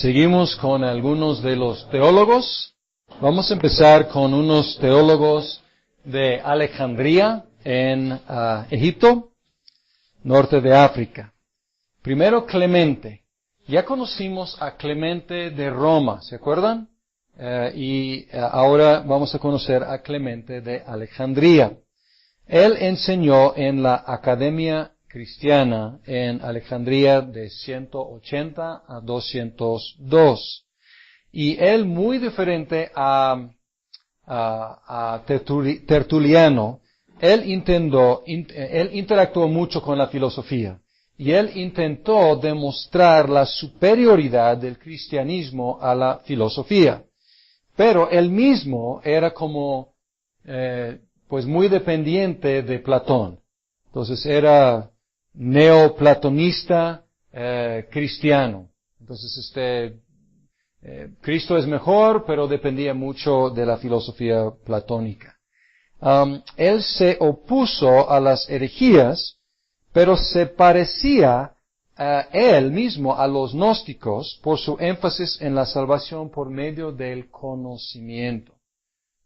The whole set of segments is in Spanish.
Seguimos con algunos de los teólogos. Vamos a empezar con unos teólogos de Alejandría en Egipto, norte de África. Primero Clemente. Ya conocimos a Clemente de Roma, ¿se acuerdan? Ahora vamos a conocer a Clemente de Alejandría. Él enseñó en la Academia Cristiana en Alejandría de 180 a 202. Y él, muy diferente a Tertuliano, él interactuó mucho con la filosofía. Y él intentó demostrar la superioridad del cristianismo a la filosofía. Pero él mismo era como, pues muy dependiente de Platón. Entonces era neoplatonista cristiano. Entonces Cristo es mejor, pero dependía mucho de la filosofía platónica. Él se opuso a las herejías, pero se parecía él mismo a los gnósticos por su énfasis en la salvación por medio del conocimiento.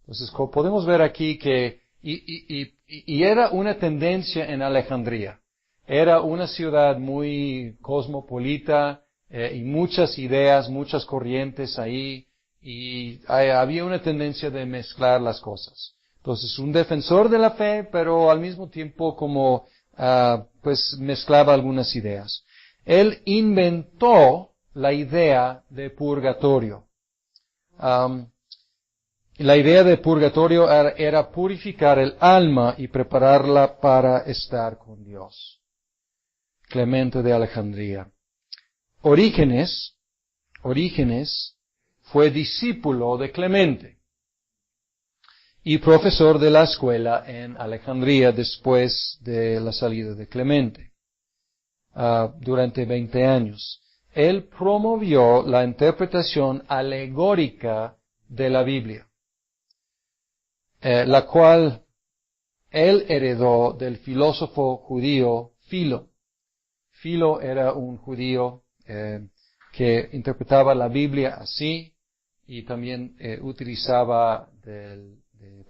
Entonces, como podemos ver aquí que, y era una tendencia en Alejandría. Era una ciudad muy cosmopolita, y muchas ideas, muchas corrientes ahí, y había una tendencia de mezclar las cosas. Entonces, un defensor de la fe, pero al mismo tiempo como, pues mezclaba algunas ideas. Él inventó la idea de purgatorio. La idea de purgatorio era purificar el alma y prepararla para estar con Dios. Clemente de Alejandría. Orígenes fue discípulo de Clemente y profesor de la escuela en Alejandría después de la salida de Clemente, durante 20 años. Él promovió la interpretación alegórica de la Biblia, la cual él heredó del filósofo judío Filo. Filo era un judío que interpretaba la Biblia así y también utilizaba de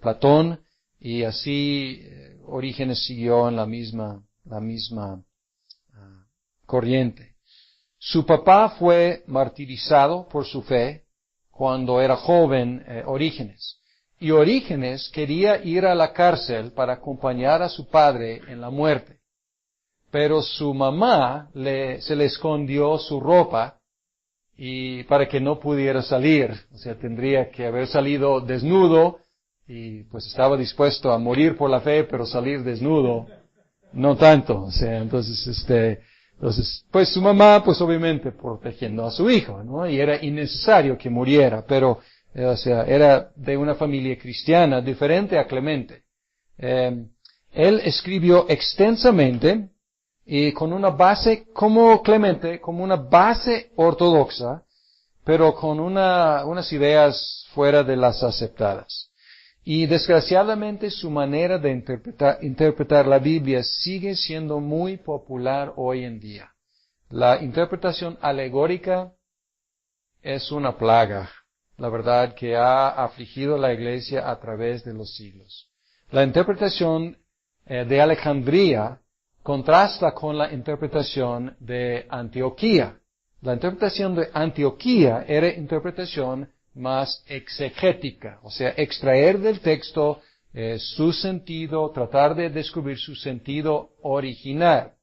Platón y así Orígenes siguió en la misma corriente. Su papá fue martirizado por su fe cuando era joven, Orígenes. Y Orígenes quería ir a la cárcel para acompañar a su padre en la muerte. Pero su mamá se le escondió su ropa y para que no pudiera salir. O sea, tendría que haber salido desnudo y pues estaba dispuesto a morir por la fe, pero salir desnudo, no tanto. O sea, entonces pues su mamá, pues obviamente protegiendo a su hijo, ¿no? Y era innecesario que muriera, pero, o sea, era de una familia cristiana diferente a Clemente. Él escribió extensamente y con una base, como Clemente, como una base ortodoxa, pero con unas ideas fuera de las aceptadas. Y desgraciadamente su manera de interpretar la Biblia sigue siendo muy popular hoy en día. La interpretación alegórica es una plaga, la verdad, que ha afligido la Iglesia a través de los siglos. La interpretación de Alejandría contrasta con la interpretación de Antioquía. La interpretación de Antioquía era interpretación más exegética, o sea, extraer del texto su sentido, tratar de descubrir su sentido original.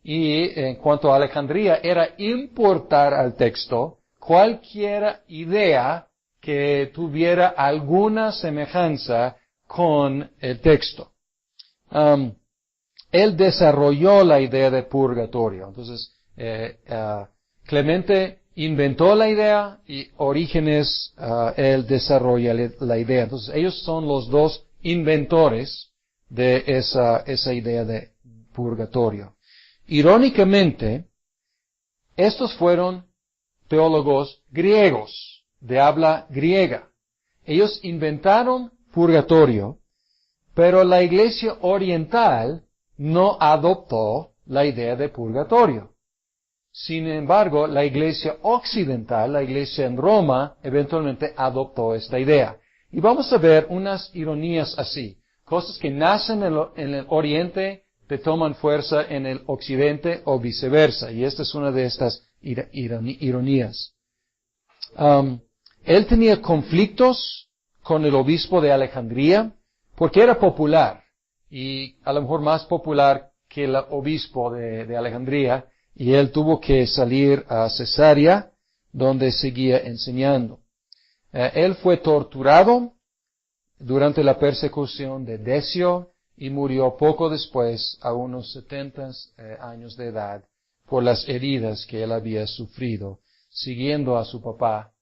Y en cuanto a Alejandría, era importar al texto cualquier idea que tuviera alguna semejanza con el texto. Él desarrolló la idea de purgatorio. Entonces, Clemente inventó la idea y Orígenes, él desarrolla la idea. Entonces, ellos son los dos inventores de esa idea de purgatorio. Irónicamente, estos fueron teólogos griegos, de habla griega. Ellos inventaron purgatorio, pero la Iglesia oriental no adoptó la idea de purgatorio. Sin embargo, la iglesia occidental, la iglesia en Roma, eventualmente adoptó esta idea. Y vamos a ver unas ironías así. Cosas que nacen en el oriente, te toman fuerza en el occidente o viceversa. Y esta es una de estas ironías. Él tenía conflictos con el obispo de Alejandría porque era popular. Y a lo mejor más popular que el obispo de Alejandría. Y él tuvo que salir a Cesarea, donde seguía enseñando. Él fue torturado durante la persecución de Decio y murió poco después, a unos 70 años de edad, por las heridas que él había sufrido, siguiendo a su papá,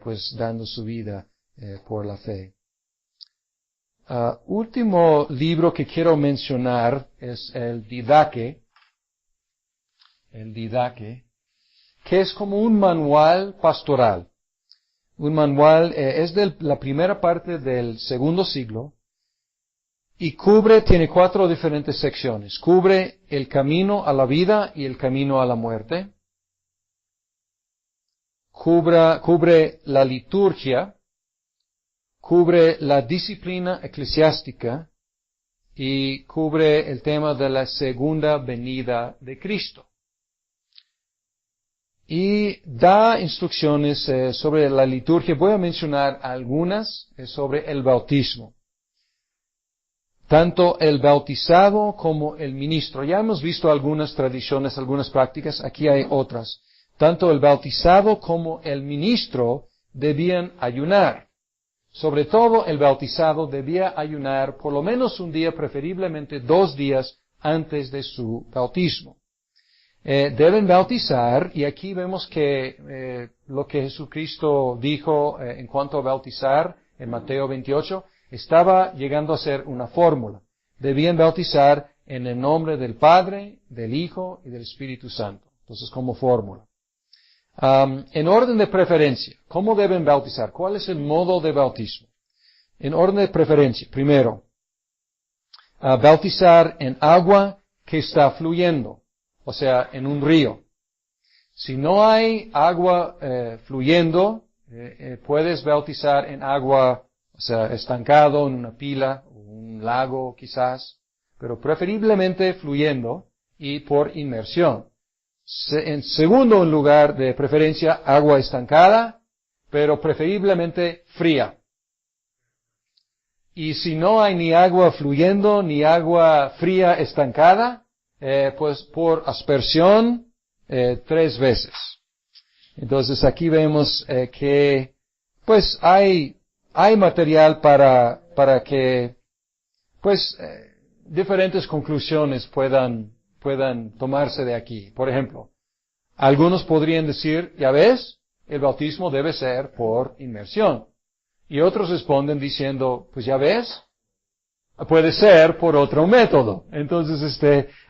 pues dando su vida por la fe. Último libro que quiero mencionar es el Didache, que es como un manual pastoral. Un manual, es de la primera parte del segundo siglo y tiene 4 diferentes secciones. Cubre el camino a la vida y el camino a la muerte. Cubre la liturgia. Cubre la disciplina eclesiástica y cubre el tema de la segunda venida de Cristo. Y da instrucciones sobre la liturgia. Voy a mencionar algunas sobre el bautismo. Tanto el bautizado como el ministro. Ya hemos visto algunas tradiciones, algunas prácticas. Aquí hay otras. Tanto el bautizado como el ministro debían ayunar. Sobre todo el bautizado debía ayunar por lo menos un día, preferiblemente 2 días antes de su bautismo. Deben bautizar, y aquí vemos que lo que Jesucristo dijo en cuanto a bautizar en Mateo 28 estaba llegando a ser una fórmula. Debían bautizar en el nombre del Padre, del Hijo y del Espíritu Santo. Entonces, como fórmula. En orden de preferencia, ¿cómo deben bautizar? ¿Cuál es el modo de bautismo? En orden de preferencia, primero, bautizar en agua que está fluyendo, o sea, en un río. Si no hay agua fluyendo, puedes bautizar en agua, o sea, estancado en una pila, o un lago quizás, pero preferiblemente fluyendo y por inmersión. En segundo lugar de preferencia, agua estancada, pero preferiblemente fría. Y si no hay ni agua fluyendo, ni agua fría estancada, pues por aspersión 3 veces. Entonces aquí vemos que pues hay material para que pues diferentes conclusiones puedan tomarse de aquí. Por ejemplo, algunos podrían decir, ya ves, el bautismo debe ser por inmersión. Y otros responden diciendo, pues ya ves, puede ser por otro método. Entonces,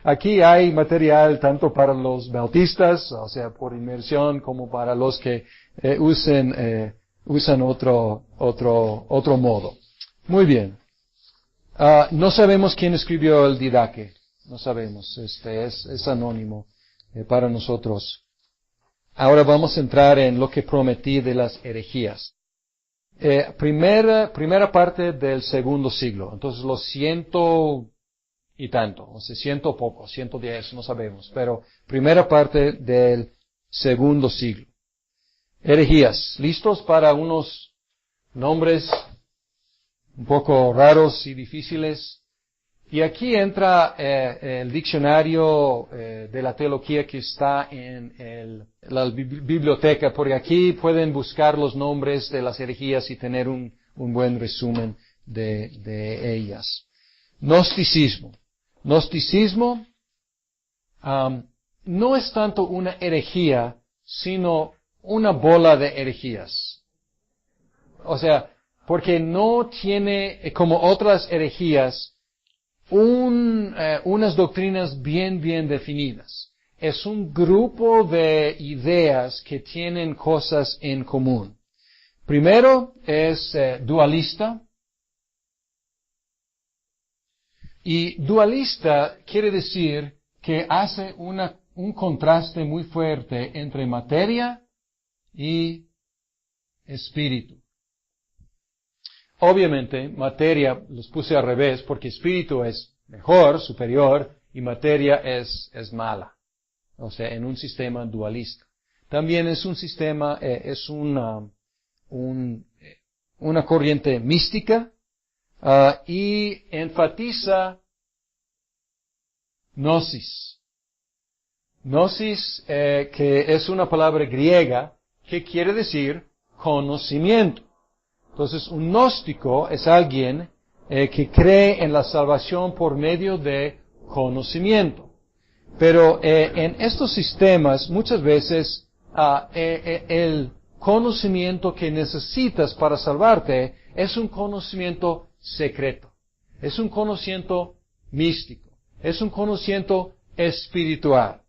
aquí hay material tanto para los bautistas, o sea, por inmersión, como para los que usan otro modo. Muy bien. No sabemos quién escribió el Didache. No sabemos. Es anónimo para nosotros. Ahora vamos a entrar en lo que prometí de las herejías. Primera parte del segundo siglo. Entonces los 100 y tanto, o sea, 100 poco, 110, no sabemos. Pero primera parte del segundo siglo. Herejías. ¿Listos para unos nombres un poco raros y difíciles? Y aquí entra el diccionario de la teología que está en la biblioteca, porque aquí pueden buscar los nombres de las herejías y tener un buen resumen de ellas. Gnosticismo. Gnosticismo no es tanto una herejía, sino una bola de herejías. O sea, porque no tiene, como otras herejías, unas doctrinas bien definidas. Es un grupo de ideas que tienen cosas en común. Primero es dualista. Y dualista quiere decir que hace una un contraste muy fuerte entre materia y espíritu. Obviamente, materia los puse al revés porque espíritu es mejor, superior, y materia es mala. O sea, en un sistema dualista. También es un sistema, una corriente mística, y enfatiza gnosis. Gnosis, que es una palabra griega que quiere decir conocimiento. Entonces, un gnóstico es alguien que cree en la salvación por medio de conocimiento. Pero en estos sistemas, muchas veces, el conocimiento que necesitas para salvarte es un conocimiento secreto. Es un conocimiento místico. Es un conocimiento espiritual.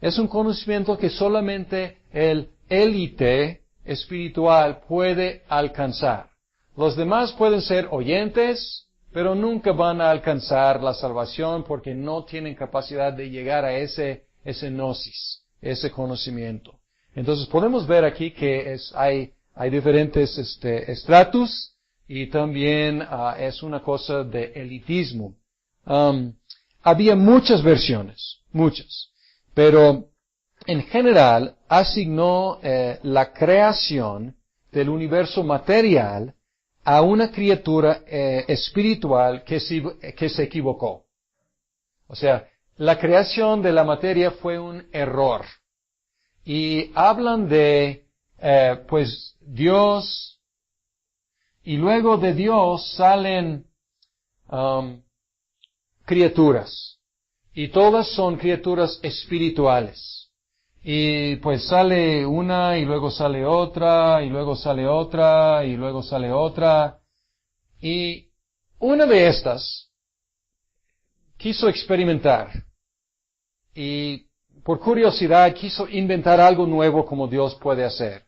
Es un conocimiento que solamente el élite espiritual puede alcanzar. Los demás pueden ser oyentes, pero nunca van a alcanzar la salvación porque no tienen capacidad de llegar a ese gnosis, ese conocimiento. Entonces podemos ver aquí que hay diferentes estratus y también es una cosa de elitismo. Había muchas versiones, muchas, pero en general asignó la creación del universo material a una criatura espiritual que se equivocó. O sea, la creación de la materia fue un error. Y hablan de, pues, Dios, y luego de Dios salen criaturas. Y todas son criaturas espirituales. Y pues sale una, y luego sale otra, y luego sale otra, y luego sale otra. Y una de estas quiso experimentar. Y por curiosidad quiso inventar algo nuevo como Dios puede hacer.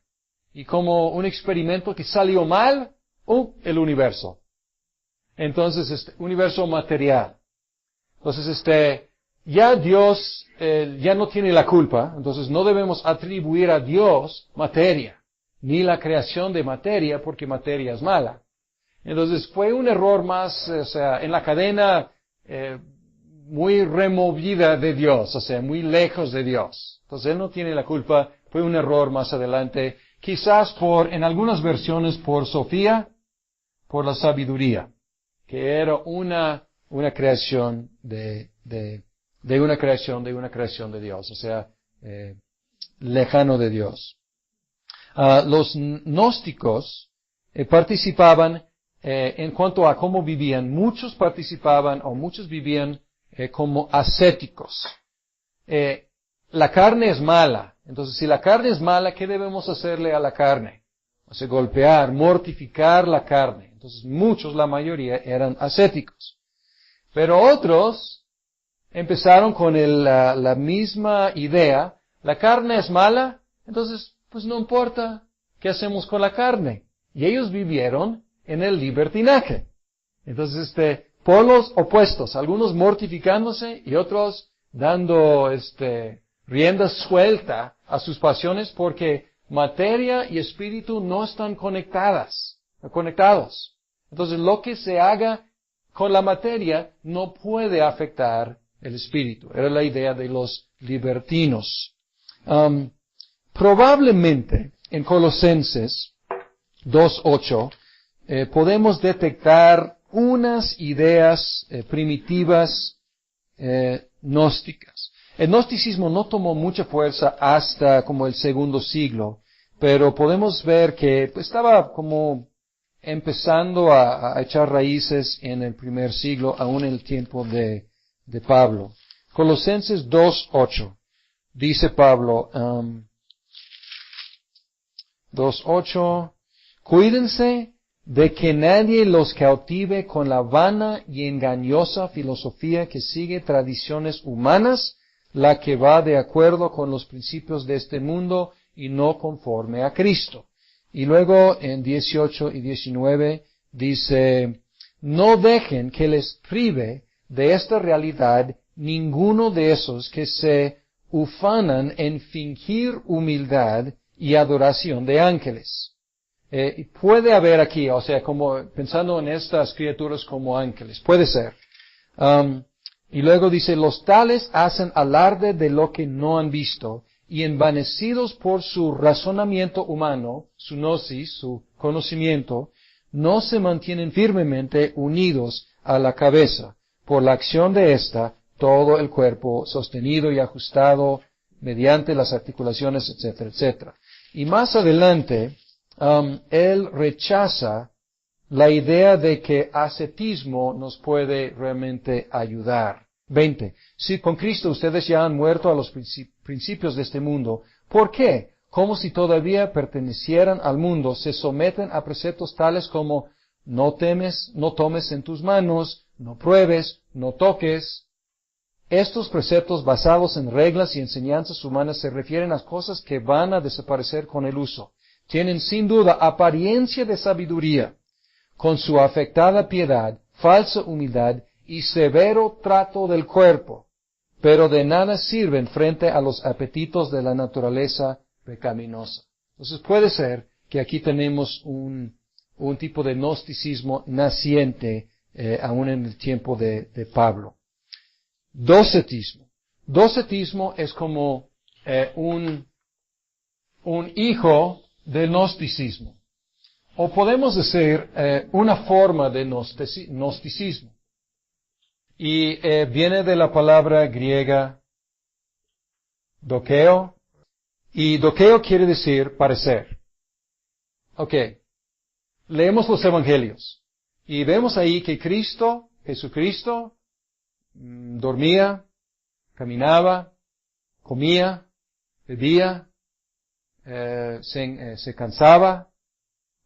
Y como un experimento que salió mal, el universo. Entonces, universo material. Entonces, ya Dios ya no tiene la culpa, entonces no debemos atribuir a Dios materia, ni la creación de materia, porque materia es mala. Entonces fue un error más, o sea, en la cadena muy removida de Dios, o sea, muy lejos de Dios. Entonces Él no tiene la culpa, fue un error más adelante, quizás en algunas versiones por Sofía, por la sabiduría, que era una creación de una creación de Dios, o sea, lejano de Dios. Los gnósticos participaban en cuanto a cómo vivían. Muchos participaban o muchos vivían como ascéticos. La carne es mala. Entonces, si la carne es mala, ¿qué debemos hacerle a la carne? O sea, golpear, mortificar la carne. Entonces, muchos, la mayoría, eran ascéticos. Pero otros empezaron con la misma idea. La carne es mala, entonces, pues no importa qué hacemos con la carne. Y ellos vivieron en el libertinaje. Entonces, polos opuestos, algunos mortificándose y otros dando, rienda suelta a sus pasiones porque materia y espíritu no están conectados. Entonces, lo que se haga con la materia no puede afectar el espíritu. Era la idea de los libertinos. Probablemente en Colosenses 2:8 podemos detectar unas ideas primitivas gnósticas. El gnosticismo no tomó mucha fuerza hasta como el segundo siglo, pero podemos ver que estaba como empezando a echar raíces en el primer siglo, aún en el tiempo de Pablo. Colosenses 2:8. Dice Pablo, 2:8, cuídense de que nadie los cautive con la vana y engañosa filosofía que sigue tradiciones humanas, la que va de acuerdo con los principios de este mundo y no conforme a Cristo. Y luego en 18 y 19 dice, no dejen que les prive de esta realidad ninguno de esos que se ufanan en fingir humildad y adoración de ángeles. Puede haber aquí, o sea, como pensando en estas criaturas como ángeles, puede ser. Y luego dice, los tales hacen alarde de lo que no han visto, y envanecidos por su razonamiento humano, su gnosis, su conocimiento, no se mantienen firmemente unidos a la cabeza. Por la acción de ésta, todo el cuerpo sostenido y ajustado mediante las articulaciones, etcétera, etcétera. Y más adelante, él rechaza la idea de que ascetismo nos puede realmente ayudar. 20. Si con Cristo ustedes ya han muerto a los principios de este mundo, ¿por qué? Como si todavía pertenecieran al mundo, se someten a preceptos tales como no temes, no tomes en tus manos, no pruebes, no toques. Estos preceptos basados en reglas y enseñanzas humanas se refieren a cosas que van a desaparecer con el uso. Tienen sin duda apariencia de sabiduría, con su afectada piedad, falsa humildad y severo trato del cuerpo, pero de nada sirven frente a los apetitos de la naturaleza pecaminosa. Entonces puede ser que aquí tenemos un tipo de gnosticismo naciente aún en el tiempo de Pablo. Docetismo. Docetismo es como un hijo del gnosticismo. O podemos decir una forma de gnosticismo. Y viene de la palabra griega dokeo. Y dokeo quiere decir parecer. Ok. Leemos los evangelios. Y vemos ahí que Jesucristo, dormía, caminaba, comía, bebía, se cansaba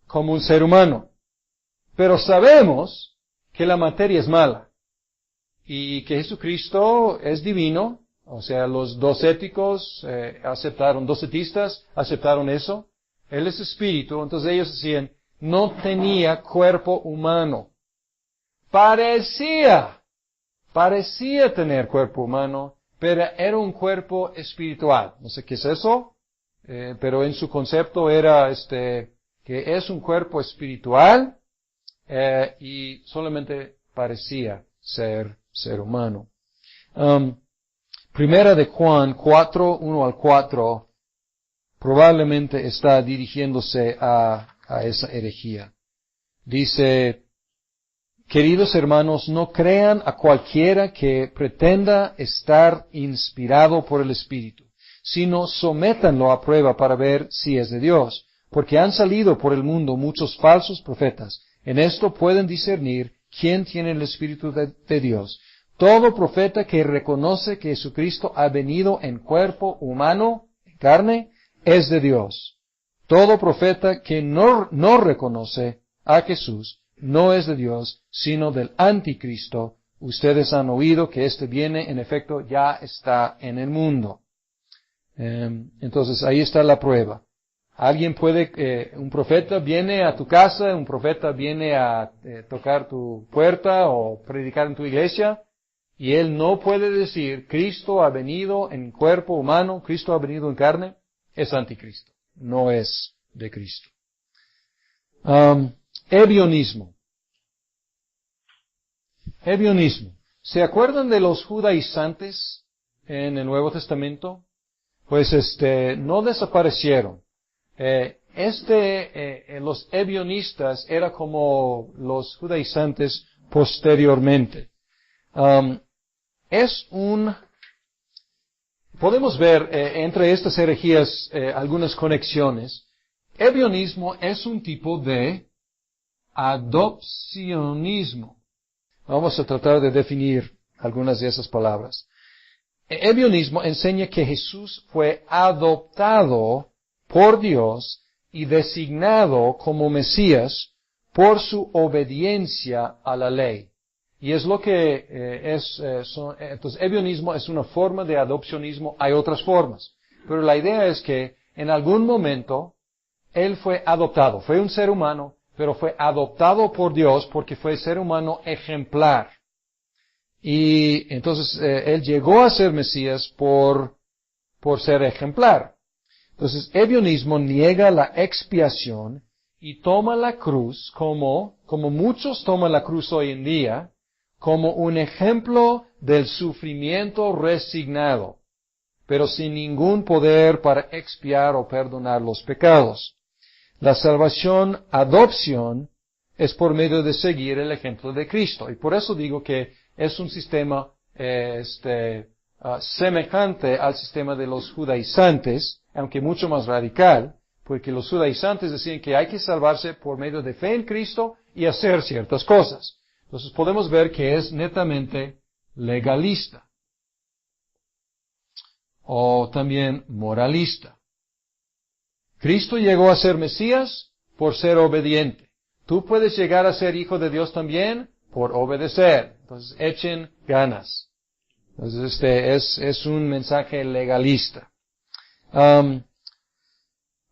como un ser humano. Pero sabemos que la materia es mala y que Jesucristo es divino, o sea, los docetistas aceptaron eso. Él es espíritu, entonces ellos decían, no tenía cuerpo humano. Parecía tener cuerpo humano, pero era un cuerpo espiritual. No sé qué es eso, pero en su concepto era que es un cuerpo espiritual y solamente parecía ser humano. Primera de Juan 4, 1 al 4, probablemente está dirigiéndose a esa herejía. Dice, queridos hermanos, no crean a cualquiera que pretenda estar inspirado por el Espíritu, sino sométanlo a prueba para ver si es de Dios, porque han salido por el mundo muchos falsos profetas. En esto pueden discernir quién tiene el Espíritu de Dios. Todo profeta que reconoce que Jesucristo ha venido en cuerpo humano, en carne, es de Dios. Todo profeta que no reconoce a Jesús no es de Dios, sino del anticristo. Ustedes han oído que este viene, en efecto, ya está en el mundo. Entonces ahí está la prueba. Un profeta viene a tu casa, un profeta viene a tocar tu puerta o predicar en tu iglesia, y él no puede decir, Cristo ha venido en cuerpo humano, Cristo ha venido en carne, es anticristo, no es de Cristo. Ebionismo. ¿Se acuerdan de los judaizantes en el Nuevo Testamento? Pues no desaparecieron. Los ebionistas era como los judaizantes posteriormente. Podemos ver entre estas herejías algunas conexiones. Ebionismo es un tipo de adopcionismo. Vamos a tratar de definir algunas de esas palabras. Ebionismo enseña que Jesús fue adoptado por Dios y designado como Mesías por su obediencia a la ley. Y es lo que entonces, ebionismo es una forma de adopcionismo. Hay otras formas. Pero la idea es que en algún momento él fue adoptado. Fue un ser humano, pero fue adoptado por Dios porque fue ser humano ejemplar. Y entonces él llegó a ser Mesías por por ser ejemplar. Entonces, ebionismo niega la expiación y toma la cruz como muchos toman la cruz hoy en día, como un ejemplo del sufrimiento resignado, pero sin ningún poder para expiar o perdonar los pecados. La salvación, adopción, es por medio de seguir el ejemplo de Cristo. Y por eso digo que es un sistema semejante al sistema de los judaizantes, aunque mucho más radical, porque los judaizantes decían que hay que salvarse por medio de fe en Cristo y hacer ciertas cosas. Entonces podemos ver que es netamente legalista. O también moralista. Cristo llegó a ser Mesías por ser obediente. Tú puedes llegar a ser hijo de Dios también por obedecer. Entonces echen ganas. Entonces es un mensaje legalista.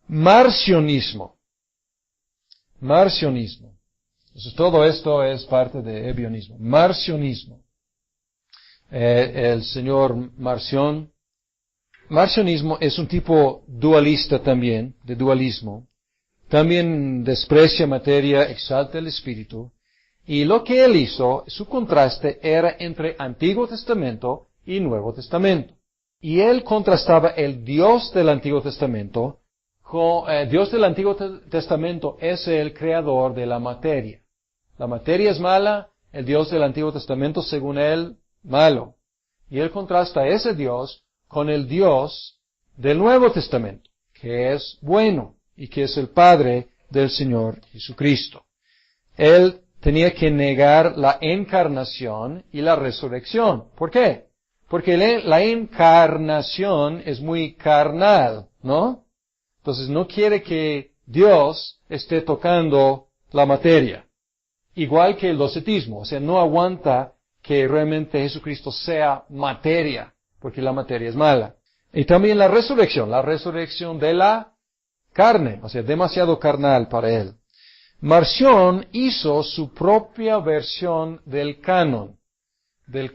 Marcionismo. Entonces todo esto es parte de ebionismo. Marcionismo. El señor Marción. Marcionismo es un tipo dualista también, de dualismo. También desprecia materia, exalta el espíritu. Y lo que él hizo, su contraste era entre Antiguo Testamento y Nuevo Testamento. Y él contrastaba el Dios del Antiguo Testamento con Dios del Antiguo Testamento es el creador de la materia. La materia es mala, el Dios del Antiguo Testamento, según él, malo. Y él contrasta a ese Dios con el Dios del Nuevo Testamento, que es bueno y que es el Padre del Señor Jesucristo. Él tenía que negar la encarnación y la resurrección. ¿Por qué? Porque la encarnación es muy carnal, ¿no? Entonces no quiere que Dios esté tocando la materia. Igual que el docetismo, o sea, no aguanta que realmente Jesucristo sea materia, porque la materia es mala. Y también la resurrección de la carne, o sea, demasiado carnal para él. Marción hizo su propia versión del canon del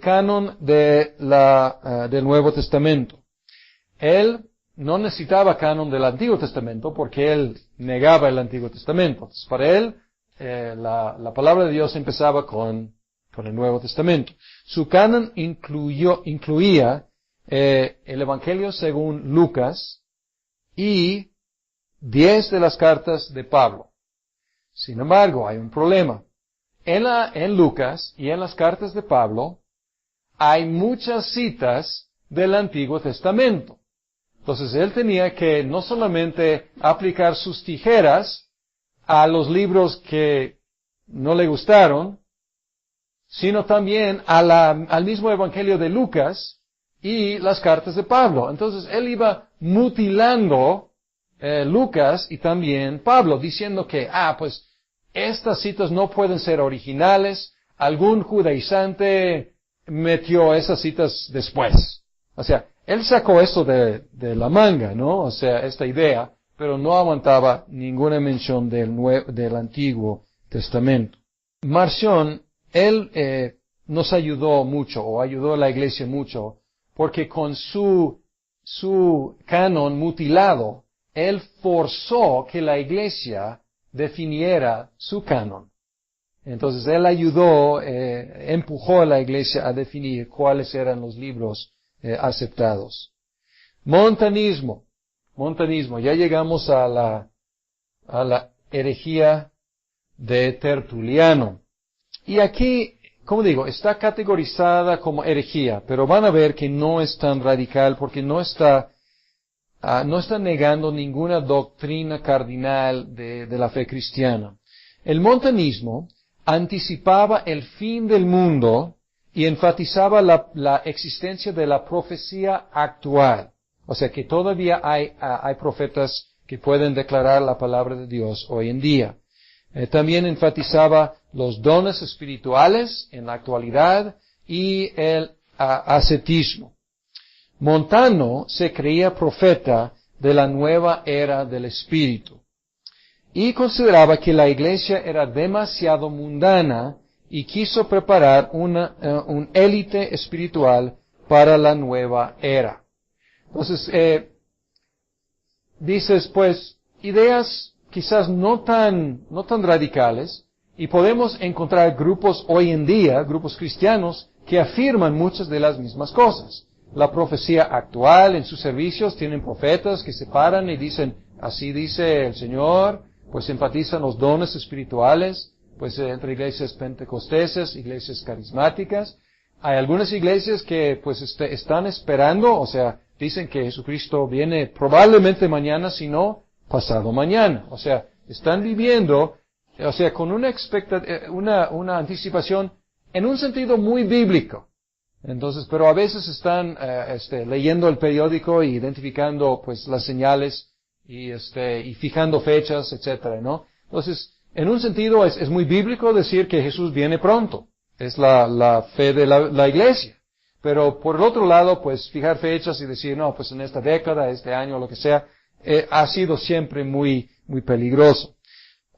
Nuevo Testamento. Él no necesitaba canon del Antiguo Testamento porque él negaba el Antiguo Testamento. Entonces, para él, la palabra de Dios empezaba con el Nuevo Testamento. Su canon incluía el Evangelio según Lucas y 10 de las cartas de Pablo. Sin embargo, hay un problema. En Lucas y en las cartas de Pablo hay muchas citas del Antiguo Testamento. Entonces él tenía que no solamente aplicar sus tijeras a los libros que no le gustaron, sino también al mismo Evangelio de Lucas y las cartas de Pablo. Entonces él iba mutilando Lucas y también Pablo, diciendo que, pues, estas citas no pueden ser originales, algún judaizante metió esas citas después. O sea, él sacó eso de la manga, ¿no? O sea, esta idea, pero no aguantaba ninguna mención del Antiguo Testamento. Marción, él nos ayudó mucho, o ayudó a la iglesia mucho, porque con su canon mutilado, él forzó que la iglesia definiera su canon. Entonces él ayudó, empujó a la iglesia a definir cuáles eran los libros aceptados. Montanismo, ya llegamos a la herejía de Tertuliano. Y aquí, como digo, está categorizada como herejía, pero van a ver que no es tan radical porque no está negando ninguna doctrina cardinal de la fe cristiana. El montanismo anticipaba el fin del mundo y enfatizaba la existencia de la profecía actual. O sea que todavía hay profetas que pueden declarar la palabra de Dios hoy en día. También enfatizaba los dones espirituales en la actualidad y el ascetismo. Montano se creía profeta de la nueva era del Espíritu y consideraba que la iglesia era demasiado mundana y quiso preparar un élite espiritual para la nueva era. Entonces, dices, pues, ideas quizás no tan radicales, y podemos encontrar grupos hoy en día, grupos cristianos, que afirman muchas de las mismas cosas. La profecía actual en sus servicios tienen profetas que se paran y dicen, así dice el Señor, pues enfatizan los dones espirituales, pues entre iglesias pentecosteses, iglesias carismáticas. Hay algunas iglesias que pues están esperando, o sea, dicen que Jesucristo viene probablemente mañana, si no, pasado mañana. O sea, están viviendo, o sea, con una anticipación en un sentido muy bíblico. Entonces, pero a veces están leyendo el periódico y identificando pues las señales y fijando fechas, etcétera, ¿no? Entonces, en un sentido es muy bíblico decir que Jesús viene pronto. Es la fe de la iglesia. Pero por el otro lado, pues fijar fechas y decir, no, pues en esta década, este año, lo que sea, ha sido siempre muy peligroso.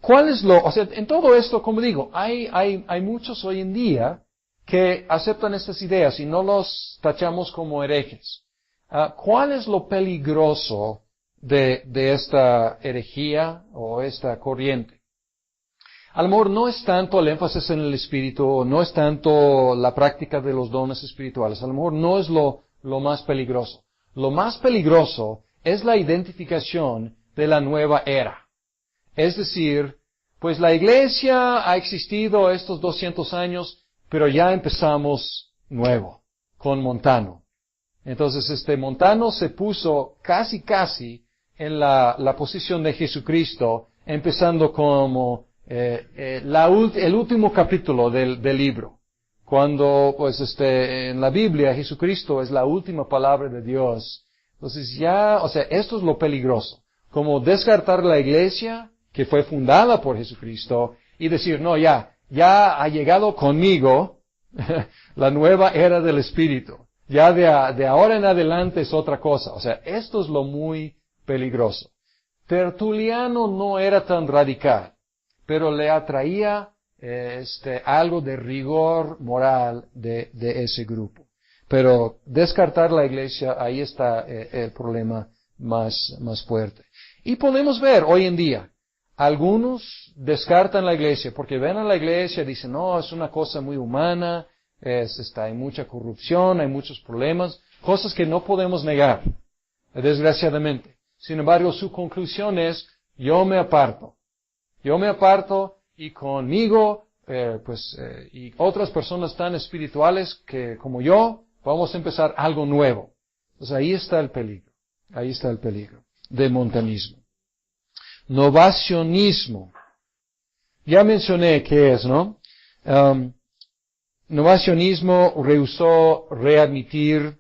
O sea, en todo esto, como digo, hay muchos hoy en día que aceptan estas ideas y no los tachamos como herejes. ¿Cuál es lo peligroso de esta herejía o esta corriente? A lo mejor no es tanto el énfasis en el espíritu, no es tanto la práctica de los dones espirituales, a lo mejor no es lo más peligroso. Lo más peligroso es la identificación de la nueva era. Es decir, pues la iglesia ha existido estos 200 años, pero ya empezamos nuevo, con Montano. Entonces Montano se puso casi en la posición de Jesucristo, empezando como el último capítulo del libro. Cuando, pues, en la Biblia, Jesucristo es la última palabra de Dios. Entonces ya, o sea, esto es lo peligroso. Como descartar la iglesia, que fue fundada por Jesucristo, y decir, no, ya ha llegado conmigo la nueva era del Espíritu. Ya de ahora en adelante es otra cosa. O sea, esto es lo muy peligroso. Tertuliano no era tan radical, pero le atraía algo de rigor moral de ese grupo. Pero descartar la iglesia, ahí está el problema más fuerte. Y podemos ver hoy en día, algunos descartan la iglesia porque ven a la iglesia y dicen, no, es una cosa muy humana, hay mucha corrupción, hay muchos problemas, cosas que no podemos negar, desgraciadamente. Sin embargo, su conclusión es, yo me aparto y conmigo, y otras personas tan espirituales que como yo, vamos a empezar algo nuevo. Entonces ahí está el peligro del montanismo. Novacionismo. Ya mencioné qué es, ¿no? Novacionismo rehusó readmitir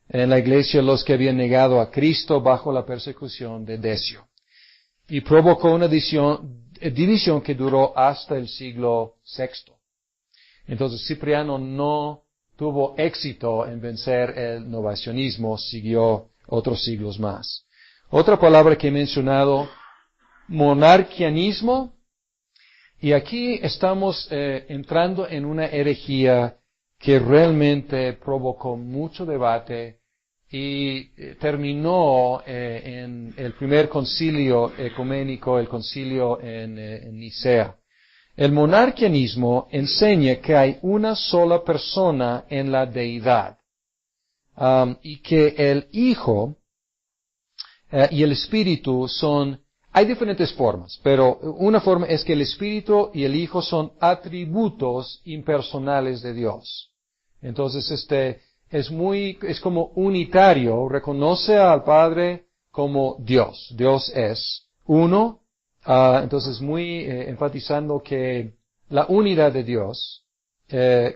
en la iglesia los que habían negado a Cristo bajo la persecución de Decio. Y provocó una división que duró hasta el siglo VI. Entonces Cipriano no tuvo éxito en vencer el novacionismo, siguió otros siglos más. Otra palabra que he mencionado, monarquianismo, y aquí estamos entrando en una herejía que realmente provocó mucho debate y terminó en el primer concilio ecuménico, el concilio en Nicea. El monarquianismo enseña que hay una sola persona en la deidad, y que el Hijo y el Espíritu hay diferentes formas, pero una forma es que el Espíritu y el Hijo son atributos impersonales de Dios. Entonces es como unitario, reconoce al Padre como Dios. Dios es uno, entonces muy enfatizando que la unidad de Dios,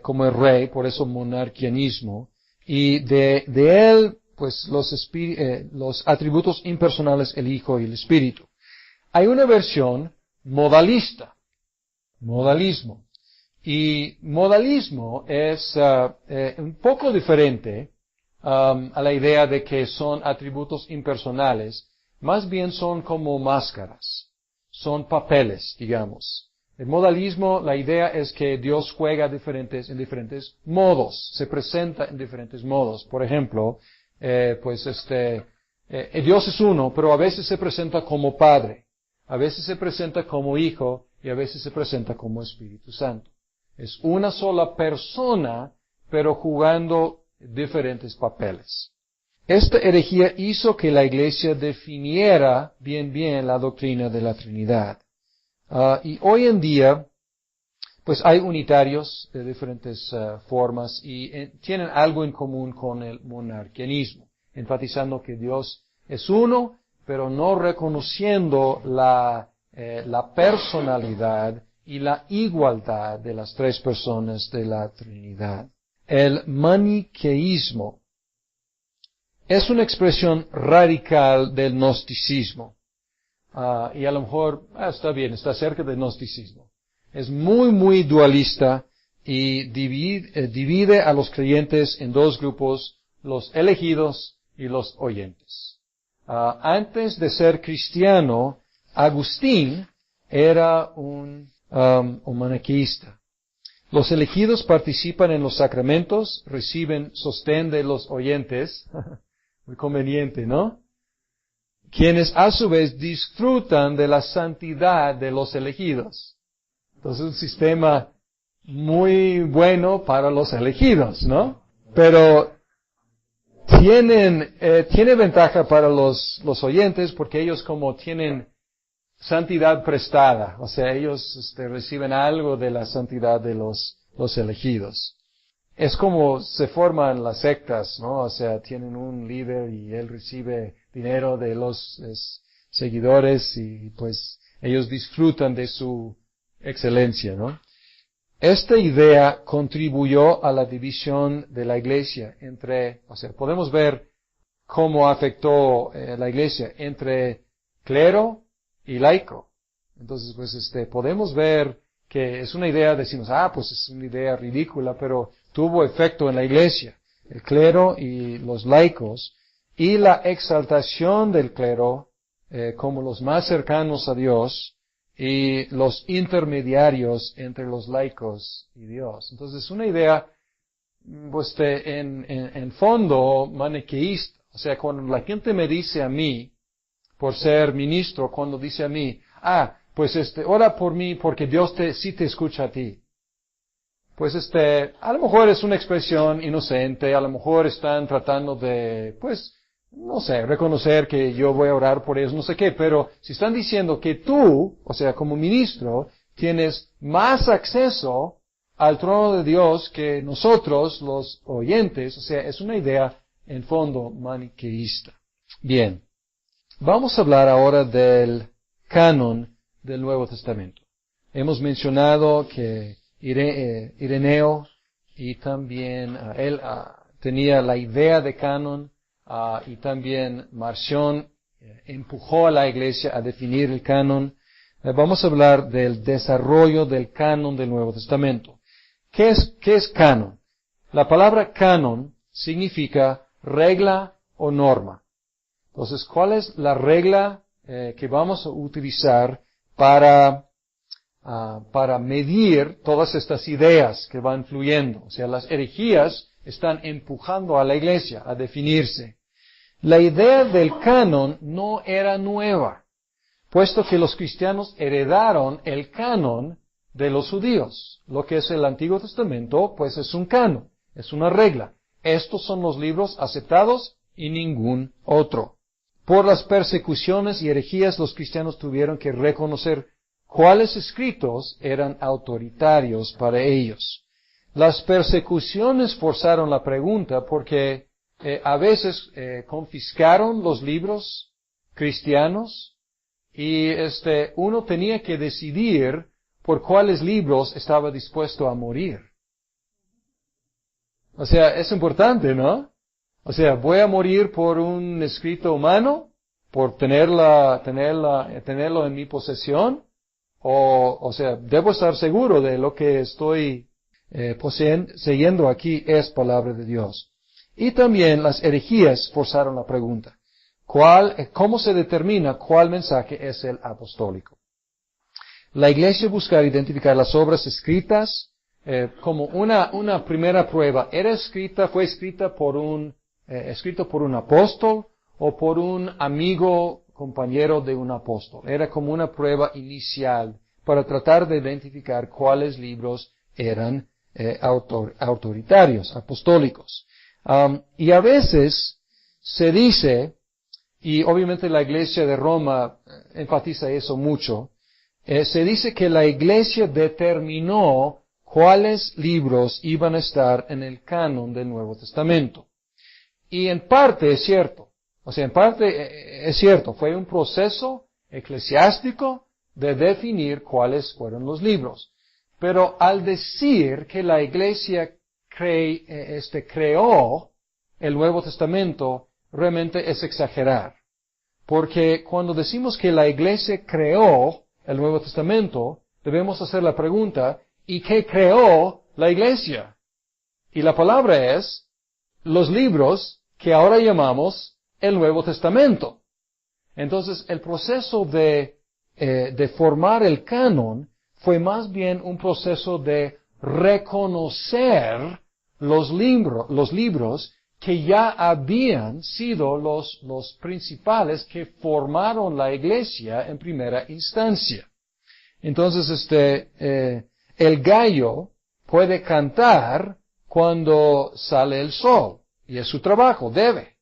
como el Rey, por eso monarquianismo, y de Él, pues los atributos impersonales, el Hijo y el Espíritu. Hay una versión modalismo. Y modalismo es un poco diferente a la idea de que son atributos impersonales. Más bien son como máscaras. Son papeles, digamos. El modalismo, la idea es que Dios juega en diferentes modos. Se presenta en diferentes modos. Por ejemplo, Dios es uno, pero a veces se presenta como Padre, a veces se presenta como Hijo y a veces se presenta como Espíritu Santo. Es una sola persona, pero jugando diferentes papeles. Esta herejía hizo que la Iglesia definiera bien la doctrina de la Trinidad. Y hoy en día, pues hay unitarios de diferentes formas y tienen algo en común con el monarquianismo, enfatizando que Dios es uno, pero no reconociendo la personalidad y la igualdad de las tres personas de la Trinidad. El maniqueísmo es una expresión radical del gnosticismo. Y a lo mejor, está bien, está cerca del gnosticismo. Es muy dualista y divide a los creyentes en dos grupos, los elegidos y los oyentes. Antes de ser cristiano, Agustín era un maniqueísta. Los elegidos participan en los sacramentos, reciben sostén de los oyentes. Muy conveniente, ¿no? Quienes a su vez disfrutan de la santidad de los elegidos. Entonces, un sistema muy bueno para los elegidos, ¿no? Pero tiene ventaja para los oyentes porque ellos como tienen santidad prestada, o sea, ellos reciben algo de la santidad de los elegidos. Es como se forman las sectas, ¿no? O sea, tienen un líder y él recibe dinero de los seguidores y pues ellos disfrutan de su excelencia, ¿no? Esta idea contribuyó a la división de la Iglesia podemos ver cómo afectó la Iglesia entre clero y laico. Entonces, pues podemos ver que es una idea, decimos, pues es una idea ridícula, pero tuvo efecto en la Iglesia, el clero y los laicos, y la exaltación del clero como los más cercanos a Dios y los intermediarios entre los laicos y Dios. Entonces, es una idea, pues, en fondo maniqueísta. O sea, cuando la gente me dice a mí, por ser ministro, cuando dice a mí, pues ora por mí porque Dios sí te escucha a ti. Pues a lo mejor es una expresión inocente, a lo mejor están tratando de, pues, no sé, reconocer que yo voy a orar por ellos, no sé qué, pero si están diciendo que tú, o sea, como ministro, tienes más acceso al trono de Dios que nosotros, los oyentes, o sea, es una idea en fondo maniqueísta. Bien, vamos a hablar ahora del canon del Nuevo Testamento. Hemos mencionado que Ireneo y también él tenía la idea de canon y también Marción empujó a la Iglesia a definir el canon. Vamos a hablar del desarrollo del canon del Nuevo Testamento. ¿Qué es canon? La palabra canon significa regla o norma. Entonces, ¿cuál es la regla que vamos a utilizar para medir todas estas ideas que van fluyendo? O sea, las herejías están empujando a la Iglesia a definirse. La idea del canon no era nueva, puesto que los cristianos heredaron el canon de los judíos. Lo que es el Antiguo Testamento, pues es un canon, es una regla. Estos son los libros aceptados y ningún otro. Por las persecuciones y herejías, los cristianos tuvieron que reconocer cuáles escritos eran autoritarios para ellos. Las persecuciones forzaron la pregunta porque a veces confiscaron los libros cristianos y uno tenía que decidir por cuáles libros estaba dispuesto a morir. O sea, es importante, ¿no? O sea, ¿voy a morir por un escrito humano? ¿Por tenerlo en mi posesión? O sea, debo estar seguro de lo que estoy poseyendo aquí es palabra de Dios. Y también las herejías forzaron la pregunta. ¿Cómo se determina cuál mensaje es el apostólico? La Iglesia buscaba identificar las obras escritas como una primera prueba. Fue escrita por un escrito por un apóstol o por un amigo, compañero de un apóstol. Era como una prueba inicial para tratar de identificar cuáles libros eran autoritarios, apostólicos. Y a veces se dice, y obviamente la Iglesia de Roma enfatiza eso mucho, se dice que la Iglesia determinó cuáles libros iban a estar en el canon del Nuevo Testamento. Y en parte es cierto. O sea, en parte es cierto. Fue un proceso eclesiástico de definir cuáles fueron los libros. Pero al decir que la Iglesia creó el Nuevo Testamento, realmente es exagerar. Porque cuando decimos que la Iglesia creó el Nuevo Testamento, debemos hacer la pregunta, ¿y qué creó la Iglesia? Y la palabra es los libros que ahora llamamos el Nuevo Testamento. Entonces, el proceso de formar el canon fue más bien un proceso de reconocer los libros que ya habían sido los principales que formaron la Iglesia en primera instancia. Entonces, el gallo puede cantar cuando sale el sol, y es su trabajo, debe,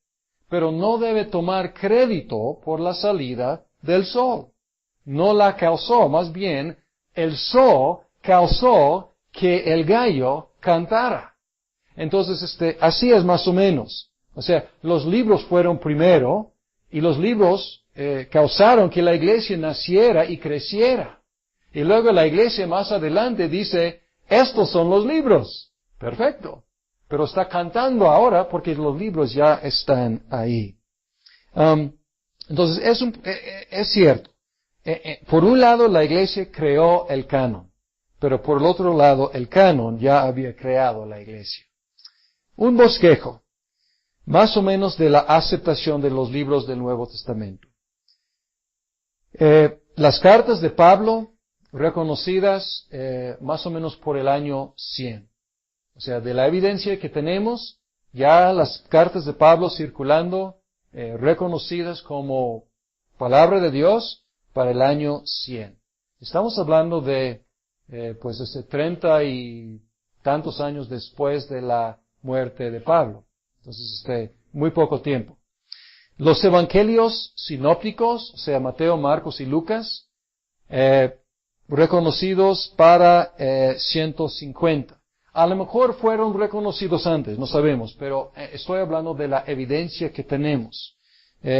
pero no debe tomar crédito por la salida del sol. No la causó, más bien, el sol causó que el gallo cantara. Entonces, así es más o menos. O sea, los libros fueron primero, y los libros causaron que la iglesia naciera y creciera. Y luego la iglesia más adelante dice, estos son los libros. Perfecto. Pero está cantando ahora porque los libros ya están ahí. Entonces, es cierto. Por un lado, la iglesia creó el canon. Pero por el otro lado, el canon ya había creado la iglesia. Un bosquejo, más o menos de la aceptación de los libros del Nuevo Testamento. Las cartas de Pablo, reconocidas más o menos por el año 100. O sea, de la evidencia que tenemos, ya las cartas de Pablo circulando, reconocidas como palabra de Dios para el año 100. Estamos hablando de, pues, 30 y tantos años después de la muerte de Pablo. Entonces, muy poco tiempo. Los evangelios sinópticos, o sea, Mateo, Marcos y Lucas, reconocidos para 150. A lo mejor fueron reconocidos antes, no sabemos, pero estoy hablando de la evidencia que tenemos.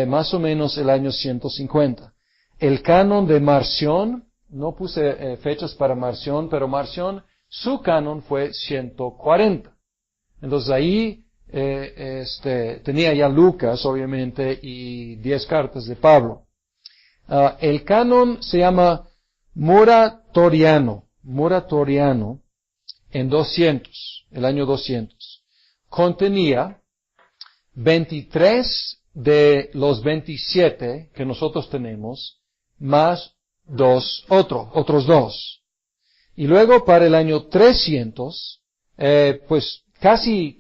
Más o menos el año 150. El canon de Marción, no puse fechas para Marción, pero Marción, su canon fue 140. Entonces ahí tenía ya Lucas, obviamente, y 10 cartas de Pablo. El canon se llama moratoriano, en 200, el año 200. Contenía 23 de los 27 que nosotros tenemos, más otros dos. Y luego para el año 300, pues casi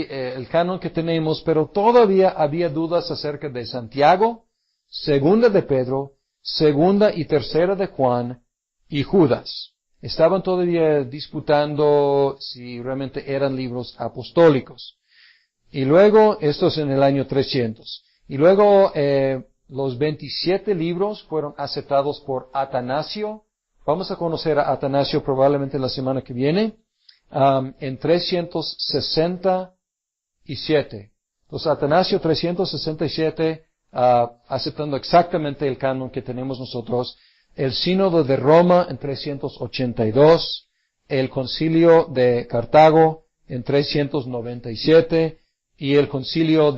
el canon que tenemos, pero todavía había dudas acerca de Santiago, segunda de Pedro, segunda y tercera de Juan y Judas. Estaban todavía disputando si realmente eran libros apostólicos. Y luego, esto es en el año 300. Y luego, los 27 libros fueron aceptados por Atanasio. Vamos a conocer a Atanasio probablemente la semana que viene. En 367. Entonces, Atanasio 367, aceptando exactamente el canon que tenemos nosotros. El sínodo de Roma en 382. El concilio de Cartago en 397. Y el concilio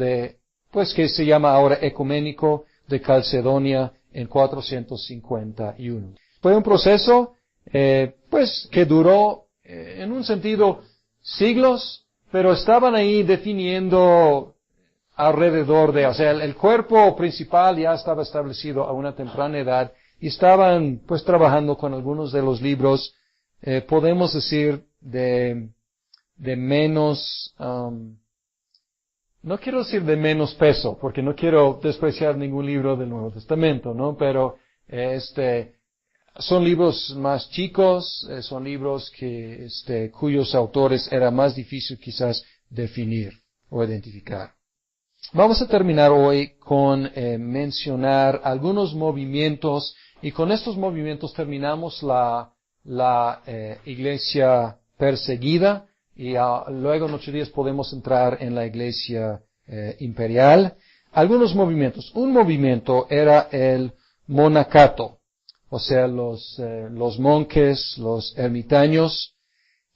pues que se llama ahora ecuménico de Calcedonia en 451. Fue un proceso, pues que duró en un sentido siglos, pero estaban ahí definiendo alrededor o sea, el cuerpo principal ya estaba establecido a una temprana edad y estaban pues trabajando con algunos de los libros, podemos decir de menos no quiero decir de menos peso, porque no quiero despreciar ningún libro del Nuevo Testamento, ¿no? Pero, son libros más chicos, son libros que, cuyos autores era más difícil quizás definir o identificar. Vamos a terminar hoy con mencionar algunos movimientos, y con estos movimientos terminamos la iglesia perseguida, y luego en 8 días podemos entrar en la iglesia imperial. Algunos movimientos. Un movimiento era el monacato, o sea, los monjes, los ermitaños.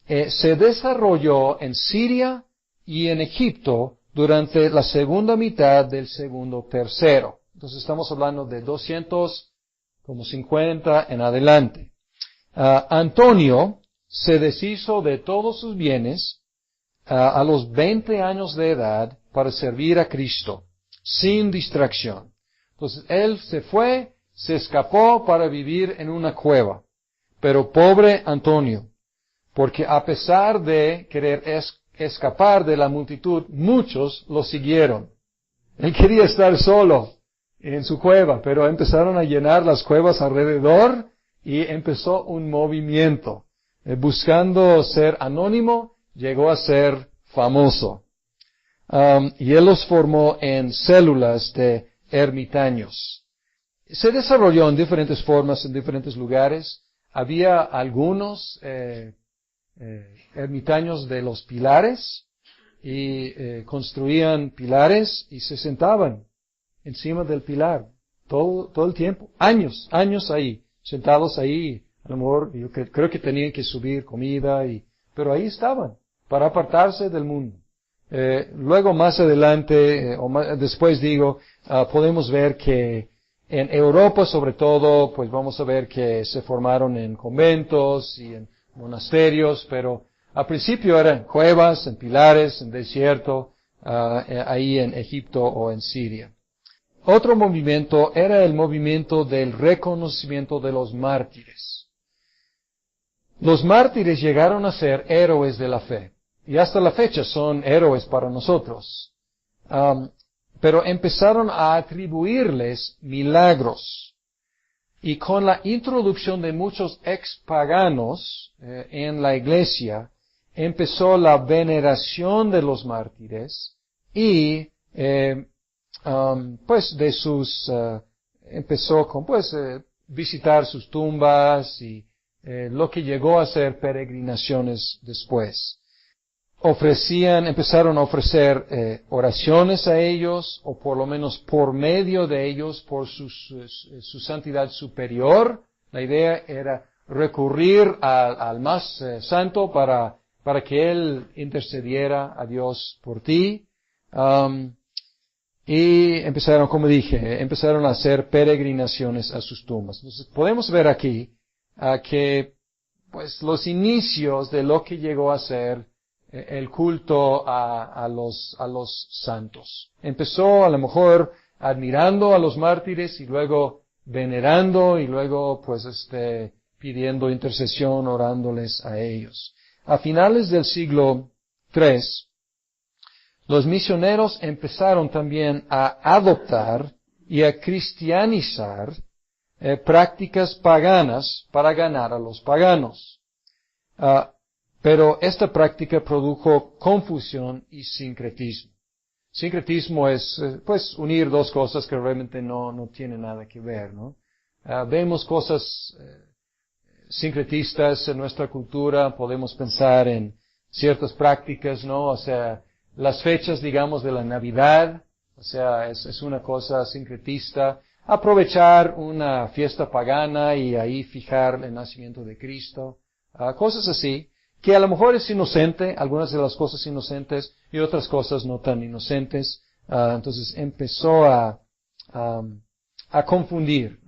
Se desarrolló en Siria y en Egipto durante la segunda mitad del segundo tercero. Entonces estamos hablando de 250 en adelante. Antonio se deshizo de todos sus bienes a los 20 años de edad para servir a Cristo, sin distracción. Entonces él se escapó para vivir en una cueva. Pero pobre Antonio, porque a pesar de querer escapar de la multitud, muchos lo siguieron. Él quería estar solo en su cueva, pero empezaron a llenar las cuevas alrededor y empezó un movimiento. Buscando ser anónimo, llegó a ser famoso. Y él los formó en células de ermitaños. Se desarrolló en diferentes formas, en diferentes lugares. Había algunos ermitaños de los pilares, y construían pilares y se sentaban encima del pilar todo el tiempo. Años ahí, sentados ahí. A lo mejor yo creo que tenían que subir comida, pero ahí estaban, para apartarse del mundo. Luego más adelante, después podemos ver que en Europa sobre todo, pues vamos a ver que se formaron en conventos y en monasterios, pero al principio eran cuevas, en pilares, en desierto, ahí en Egipto o en Siria. Otro movimiento era el movimiento del reconocimiento de los mártires. Los mártires llegaron a ser héroes de la fe, y hasta la fecha son héroes para nosotros. Pero empezaron a atribuirles milagros. Y con la introducción de muchos expaganos en la iglesia, empezó la veneración de los mártires y empezó con visitar sus tumbas y lo que llegó a ser peregrinaciones después. Empezaron a ofrecer oraciones a ellos, o por lo menos por medio de ellos, por su santidad superior. La idea era recurrir al más santo para que él intercediera a Dios por ti. Y empezaron a hacer peregrinaciones a sus tumbas. Entonces podemos ver aquí que los inicios de lo que llegó a ser el culto a los santos. Empezó a lo mejor admirando a los mártires y luego venerando y luego pidiendo intercesión, orándoles a ellos. A finales del siglo III, los misioneros empezaron también a adoptar y a cristianizar prácticas paganas para ganar a los paganos. Pero esta práctica produjo confusión y sincretismo. Sincretismo es, unir dos cosas que realmente no tienen nada que ver, ¿no? Vemos cosas sincretistas en nuestra cultura, podemos pensar en ciertas prácticas, ¿no? O sea, las fechas, digamos, de la Navidad, o sea, es una cosa sincretista. Aprovechar una fiesta pagana y ahí fijar el nacimiento de Cristo. Cosas así, que a lo mejor es inocente, algunas de las cosas inocentes y otras cosas no tan inocentes. Entonces empezó a confundir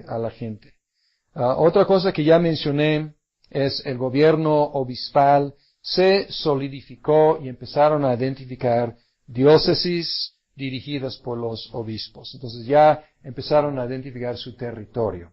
a la gente. Otra cosa que ya mencioné es el gobierno obispal se solidificó y empezaron a identificar diócesis dirigidas por los obispos. Entonces ya empezaron a identificar su territorio.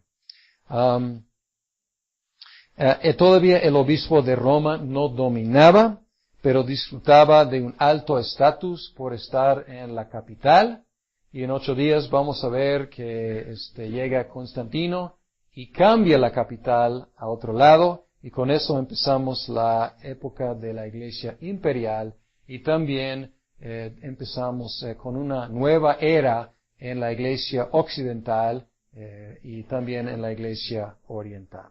Todavía el obispo de Roma no dominaba, pero disfrutaba de un alto estatus por estar en la capital. Y en 8 días vamos a ver que llega Constantino y cambia la capital a otro lado, y con eso empezamos la época de la Iglesia imperial, y también empezamos con una nueva era en la Iglesia occidental y también en la Iglesia oriental.